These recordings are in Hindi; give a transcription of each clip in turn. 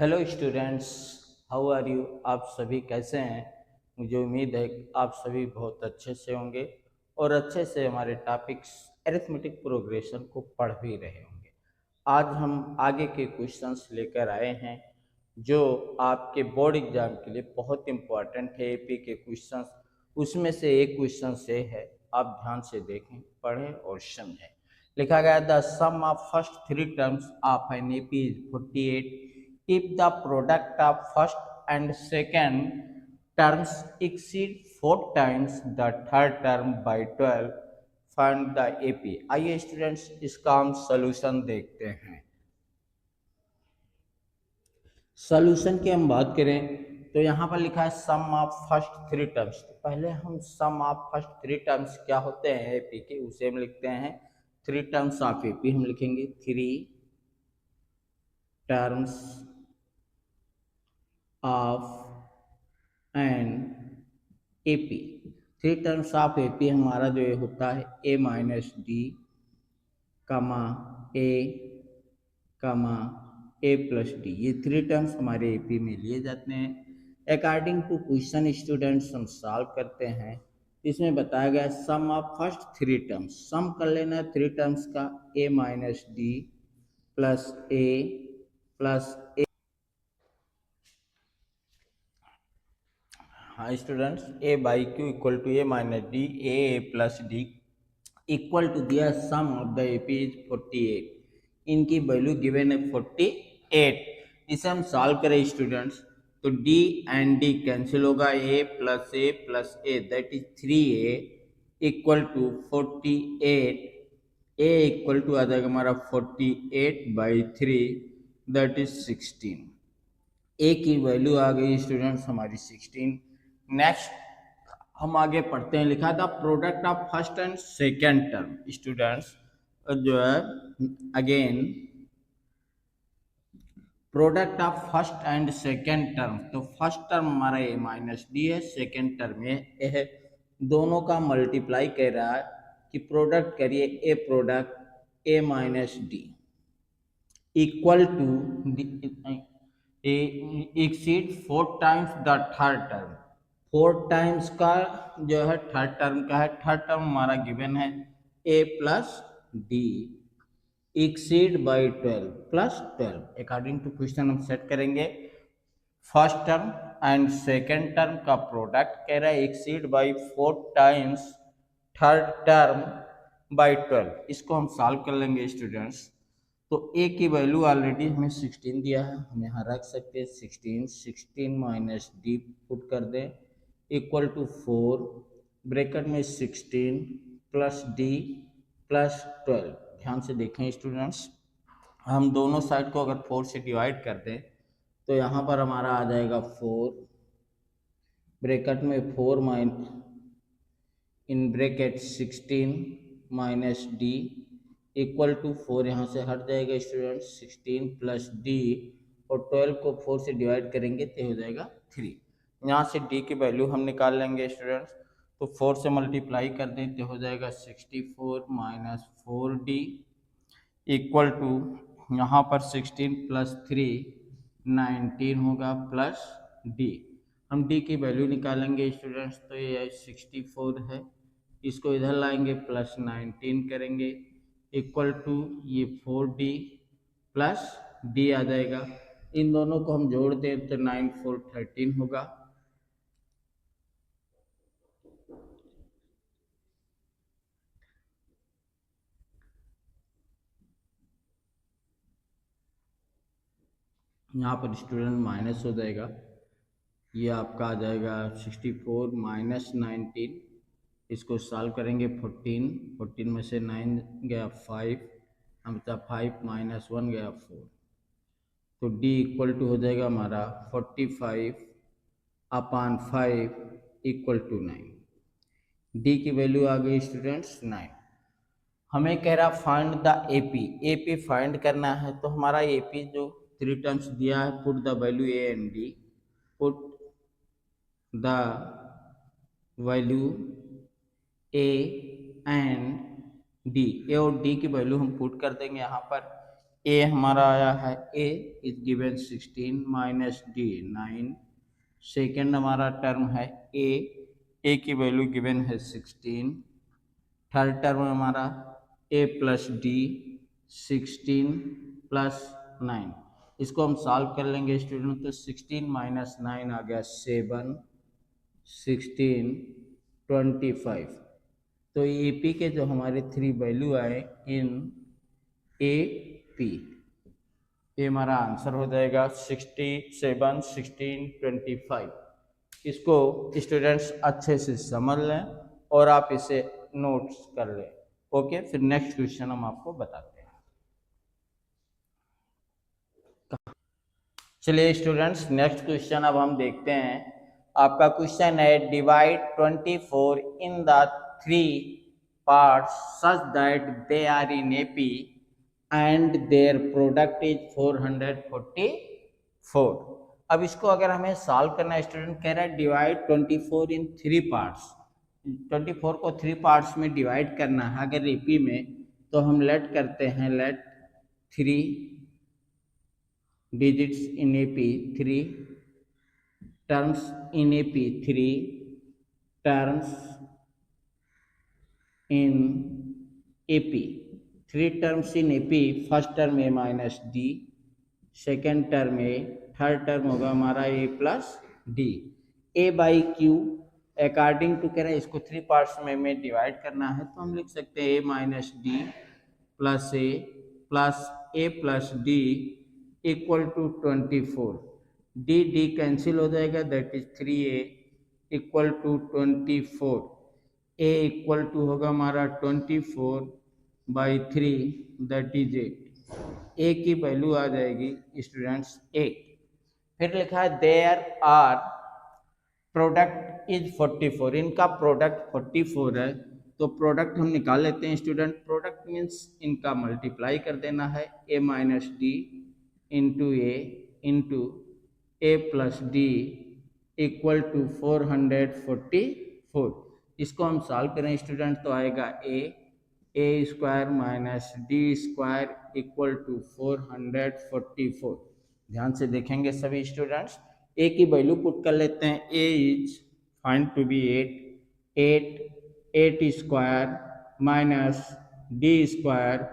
Hello students, how are you. आप सभी कैसे हैं। मुझे उम्मीद है कि आप सभी बहुत अच्छे से होंगे और अच्छे से हमारे टॉपिक्स अरिथमेटिक प्रोग्रेशन को पढ़ भी रहे होंगे। आज हम आगे के क्वेश्चंस लेकर आए हैं जो आपके बोर्ड एग्जाम के लिए बहुत इंपॉर्टेंट है। एपी के क्वेश्चंस उसमें से एक क्वेश्चन से है, आप ध्यान से देखें, पढ़ें और समझें। लिखा गया the sum of first three terms of an AP is 48 if the product of first and second terms exceed 4 times the third term by 12, find the AP। आइए स्टूडेंट्स इसका हम सॉल्यूशन देखते हैं। सॉल्यूशन की हम बात करें तो यहाँ पर लिखा है sum of first three terms. तो पहले हम सम ऑफ फर्स्ट थ्री टर्म्स क्या होते हैं एपी के, उसे हम लिखते हैं थ्री टर्म्स ऑफ एपी। हम लिखेंगे three terms of an AP. Three terms of AP हमारा जो ये होता है a minus D comma A comma A plus D, ये थ्री टर्म्स हमारे एपी में लिए जाते हैं। अकॉर्डिंग टू क्वेश्चन स्टूडेंट्स हम सॉल्व करते हैं। इसमें बताया गया sum of first three terms, sum कर लेना थ्री टर्म्स का A minus D plus A. हाँ students, A by Q equal to A minus D A plus D equal to दिया sum of the AP is 48। इनकी वैल्यू गिवन है 48। इसे हम सॉल्व करें स्टूडेंट्स तो डी एंड डी कैंसिल होगा, A plus A that is 3a equal to 48। A equal to आ जाएगा हमारा 48/3 दैट इज 16। ए की वैल्यू आ गई स्टूडेंट्स हमारी 16। नेक्स्ट हम आगे पढ़ते हैं। लिखा था product of first and second term. Students जो है again product of first and second term, तो फर्स्ट टर्म हमारा ए माइनस डी है, सेकेंड टर्म ये है। दोनों का मल्टीप्लाई कर रहा है कि प्रोडक्ट करिए a product a minus D equal to exceed 4 times the third term. 4 times का जो है थर्ड टर्म का है, थर्ड टर्म हमारा गिवन है a plus d exceed by 12 plus 12। According to question हम सेट करेंगे first term and second term का प्रोडक्ट कह रहा है exceed by 4 times third term by 12। इसको हम सॉल्व कर लेंगे स्टूडेंट्स। तो ए की वैल्यू ऑलरेडी हमें 16 दिया है, हम यहाँ रख सकते हैं 16 माइनस डी पुट कर दें इक्वल टू 4 ब्रैकेट में 16 प्लस डी प्लस 12। ध्यान से देखें स्टूडेंट्स, हम दोनों साइड को अगर 4 से डिवाइड कर दें तो यहाँ पर हमारा आ जाएगा 4 ब्रैकेट में 4 in bracket 16 minus D equal to 4, यहाँ से हट जाएगा स्टूडेंट 16 प्लस डी और 12 को 4 से डिवाइड करेंगे तो हो जाएगा 3। यहाँ से डी की वैल्यू हम निकाल लेंगे स्टूडेंट्स, तो 4 से मल्टीप्लाई कर दें तो हो जाएगा 64 माइनस 4d इक्वल टू यहाँ पर 16 प्लस 3 19 होगा प्लस डी। हम डी की वैल्यू निकालेंगे स्टूडेंट्स, तो ये 64 है, इसको इधर लाएंगे प्लस 19 करेंगे इक्वल टू ये 4d प्लस डी आ जाएगा। इन दोनों को हम जोड़ दें तो 9 4 13 होगा। यहाँ पर स्टूडेंट माइनस हो जाएगा, ये आपका आ जाएगा 64 माइनस 19। इसको सॉल्व करेंगे 14 में से 9 गया 5, हम बचा 5 माइनस 1 गया 4, तो d इक्वल टू हो जाएगा हमारा 45/5 इक्वल टू 9। डी की वैल्यू आ गई स्टूडेंट्स 9। हमें कह रहा find the AP, AP find करना है। तो हमारा एपी जो थ्री टर्म्स दिया है, put the value a and d, put the value a and d, a और डी की वैल्यू हम पुट कर देंगे यहाँ पर। ए हमारा आया है a is given 16 minus d 9। Second हमारा टर्म है ए की वैल्यू गिवन है 16। थर्ड टर्म हमारा ए प्लस डी 16 प्लस 9। इसको हम सॉल्व कर लेंगे स्टूडेंट, तो 16 माइनस 9 आ गया 7 16 25। तो ए पी के जो हमारे 3 वैल्यू आए इन ए पी, ये हमारा आंसर हो जाएगा 67 16 25। इसको स्टूडेंट्स अच्छे से समझ लें और आप इसे नोट्स कर लें। ओके, फिर नेक्स्ट क्वेश्चन हम आपको बताते हैं। चलिए स्टूडेंट्स, नेक्स्ट क्वेश्चन अब हम देखते हैं। आपका क्वेश्चन है divide 24 in the 3 parts such that they are in AP and their product is 444। अब इसको अगर हमें सॉल्व करना है, स्टूडेंट कह रहा है डिवाइड 24 इन 3 पार्ट्स। 24 को 3 पार्ट्स में डिवाइड करना है अगर एपी में, तो हम लेट करते हैं, late 3 digits in AP 3 terms in AP 3 terms in AP 3 terms in AP। First term A minus D, second term A, third term होगा हमारा A plus D. A by Q according to कह रहे हैं इसको 3 पार्ट्स में डिवाइड करना है, तो हम लिख सकते हैं A minus D plus A plus D equal to 24। D D cancel हो जाएगा, that is 3A equal to 24। A equal to होगा हमारा 24 बाई 3, दैट इज 8। ए की वैल्यू आ जाएगी स्टूडेंट्स 8। फिर लिखा है देयर आर प्रोडक्ट इज 44, इनका प्रोडक्ट 44 है, तो प्रोडक्ट हम निकाल लेते हैं स्टूडेंट। प्रोडक्ट मीन्स इनका मल्टीप्लाई कर देना है, a minus d into a plus D equal to 444। इसको हम सॉल्व करें स्टूडेंट, तो आएगा a square minus D square equal to 444। ध्यान से देखेंगे सभी स्टूडेंट्स, ए की वैल्यू पुट कर लेते हैं। A is find to be 8 square minus D square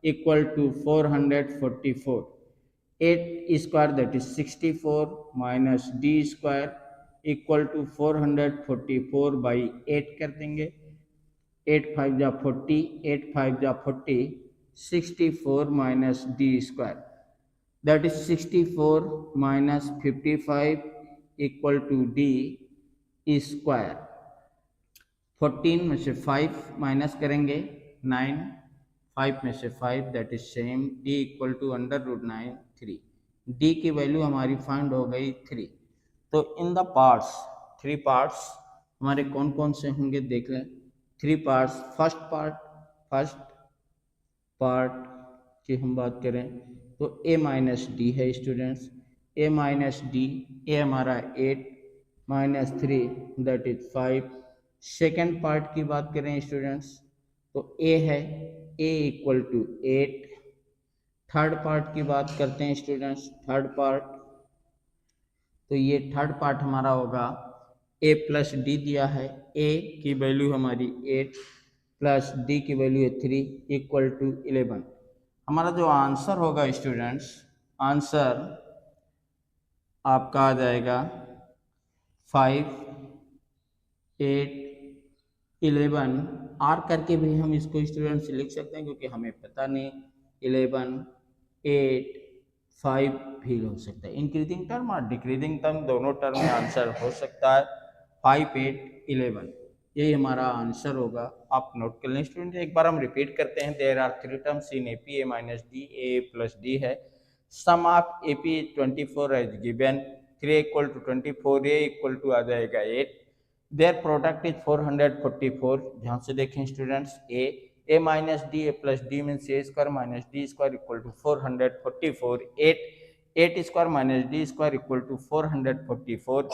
equal to 444। 8 square that is 64 minus D square equal to 444 by 8 कर देंगे। 8 5 जा 40, 8 5 जा 40, 64 minus D square that is 64 minus 55 equal to D square. 14 में से 5 माइनस करेंगे 9, 5 में से 5 that is same, D equal to √9 3। डी की वैल्यू हमारी फाइंड हो गई 3। तो इन द पार्ट्स 3 पार्ट्स हमारे कौन कौन से होंगे देख लें। 3 पार्ट्स, फर्स्ट पार्ट की हम बात करें तो ए माइनस डी है स्टूडेंट्स। ए माइनस डी, ए हमारा 8 minus 3 that is 5। Second part की बात करें स्टूडेंट्स तो ए है, ए इक्वल टू 8। थर्ड पार्ट की बात करते हैं स्टूडेंट्स, थर्ड पार्ट, तो ये थर्ड पार्ट हमारा होगा ए प्लस डी दिया है, ए की वैल्यू हमारी 8 प्लस डी की वैल्यू है 3 इक्वल टू 11। हमारा जो आंसर होगा स्टूडेंट्स, आंसर आपका आ जाएगा 5 8 11। आर करके भी हम इसको स्टूडेंट्स लिख सकते हैं क्योंकि हमें पता नहीं 11 8 5 भी हो सकता है। इंक्रीजिंग टर्म और डिक्रीजिंग टर्म दोनों टर्म में आंसर हो सकता है 5 8 11। यही हमारा आंसर होगा, आप नोट कर लें स्टूडेंट। एक बार हम रिपीट करते हैं, there are 3 terms in AP, a minus D, A plus d है। Sum of AP 24 as given, 3 equal to 24, A equal to आ जाएगा 8। Their product is 444। ध्यान से देखें students, a minus D, A plus d means a square minus D square equal to 444। 8 square minus D square equal to 444।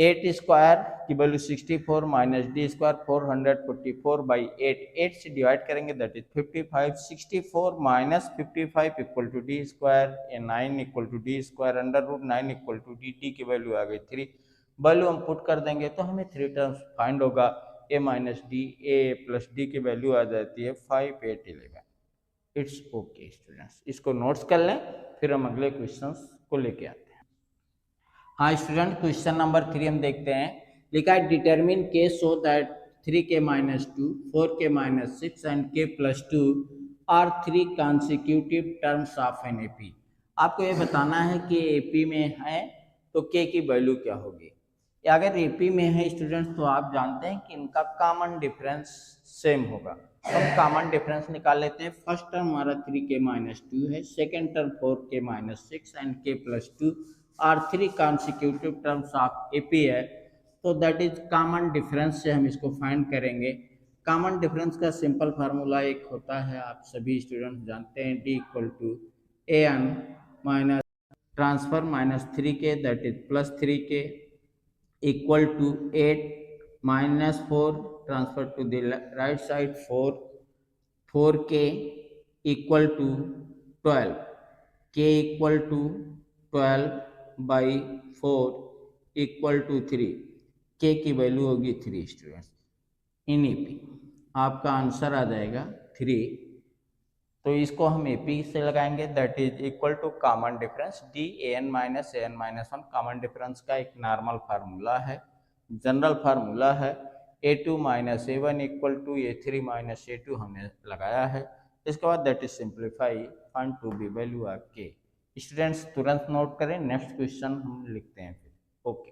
8 square की वैल्यू 64 माइनस डी स्क्वायर 444/8, 8 से डिवाइड करेंगे that is 55, 64 minus 55 equal to D square, a 9 equal to D square, under root 9 equal to D, T की वैल्यू आ गई 3, वैल्यू हम पुट कर देंगे तो हमें 3 टर्म्स फाइंड होगा, ए माइनस डी, ए प्लस डी की वैल्यू आ जाती है 5, 8, 11। इट्स ओके स्टूडेंट्स, इसको नोट्स कर लें, फिर हम अगले क्वेश्चंस को लेके आते हैं। हाँ स्टूडेंट, क्वेश्चन नंबर 3 हम देखते हैं। लिखा है determine K so that 3k-2, 4k-6 and k+2 are 3 consecutive terms of an AP. आपको ये बताना है कि एपी में है तो k की वैल्यू क्या होगी। अगर एपी में है स्टूडेंट्स तो आप जानते हैं कि इनका कॉमन डिफरेंस सेम होगा, तो हम कॉमन डिफरेंस निकाल लेते हैं। फर्स्ट टर्म हमारा 3k-2 है, second term 4k-6 and k+2 are 3 consecutive terms of AP है, तो दैट इज कॉमन डिफरेंस से हम इसको फाइंड करेंगे। कॉमन डिफरेंस का सिंपल फार्मूला एक होता है, आप सभी स्टूडेंट्स जानते हैं, D equal to A N minus transfer minus 3k that is plus 3k equal to 8 minus 4 transfer to the right side 4, 4k equal to 12, k equal to 12/4 equal to 3, k की वैल्यू होगी 3 स्टूडेंट्स इन एपी। आपका आंसर आ जाएगा 3। तो इसको हम एपी से लगाएंगे that is equal to common difference D an-1 common difference का एक नॉर्मल फार्मूला है, जनरल फार्मूला है। a2 minus a1 equal to a3 minus a2 हमने लगाया है। इसके बाद that is simplify find to be value of K. Students तुरंत नोट करें, नेक्स्ट क्वेश्चन हम लिखते हैं फिर। ओके